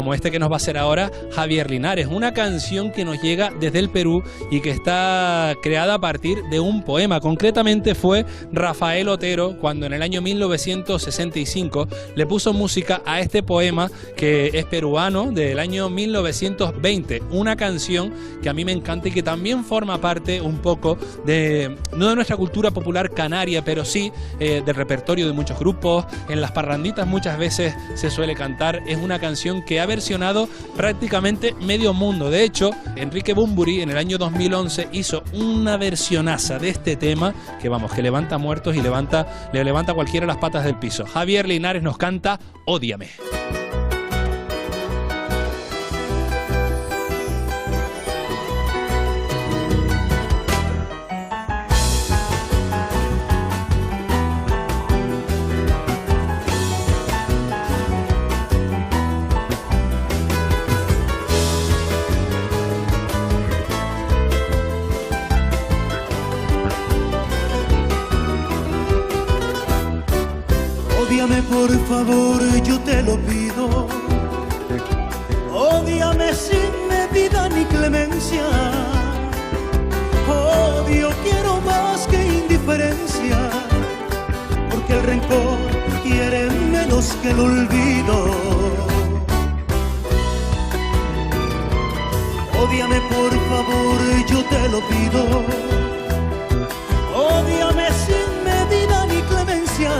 como este que nos va a hacer ahora Javier Linares, una canción que nos llega desde el Perú y que está creada a partir de un poema. Concretamente fue Rafael Otero cuando en el año 1965 le puso música a este poema que es peruano del año 1920, una canción que a mí me encanta y que también forma parte un poco de, no de nuestra cultura popular canaria, pero sí del repertorio de muchos grupos. En las parranditas muchas veces se suele cantar. Es una canción que ha versionado prácticamente medio mundo. De hecho, Enrique Bunbury en el año 2011 hizo una versionaza de este tema que vamos, que levanta muertos y le levanta cualquiera las patas del piso. Javier Linares nos canta Ódiame. Ódiame por favor, yo te lo pido. Ódiame sin medida ni clemencia. Odio quiero más que indiferencia, porque el rencor quiere menos que el olvido. Ódiame por favor, yo te lo pido. Ódiame sin medida ni clemencia.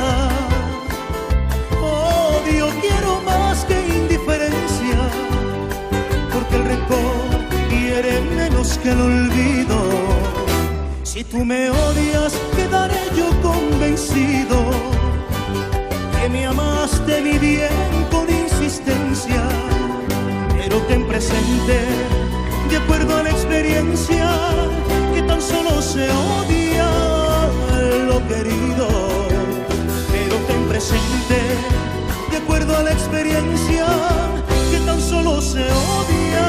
Odio quiero más que indiferencia, porque el rencor quiere menos que el olvido. Si tú me odias, quedaré yo convencido que me amaste mi bien con insistencia, pero ten presente, de acuerdo a la experiencia, que tan solo se odia lo querido. Pero ten presente, de acuerdo a la experiencia, que tan solo se odia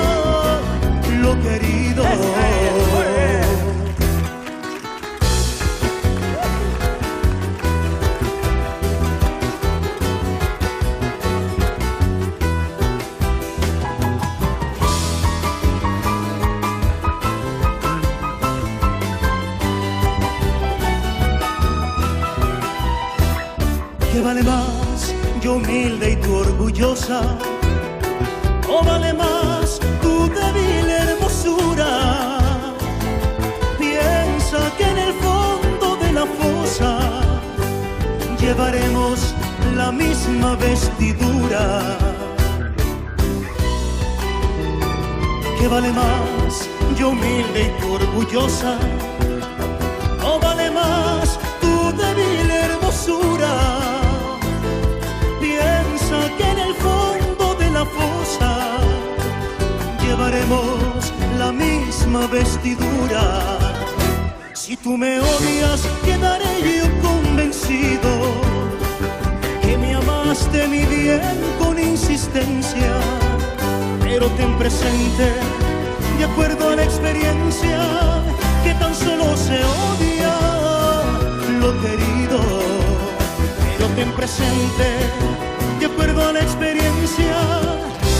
lo querido. ¿Qué vale más, yo humilde y tú orgullosa? ¿O vale más tu débil hermosura? Piensa que en el fondo de la fosa llevaremos la misma vestidura. ¿Qué vale más, yo humilde y tú orgullosa? ¿O vale más tu débil hermosura? Que en el fondo de la fosa llevaremos la misma vestidura. Si tú me odias, quedaré yo convencido que me amaste mi bien con insistencia, pero ten presente, de acuerdo a la experiencia, que tan solo se odia lo querido. Pero ten presente, de acuerdo a la experiencia,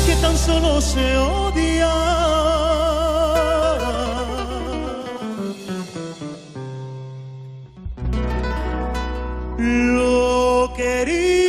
que tan solo se odia lo querido.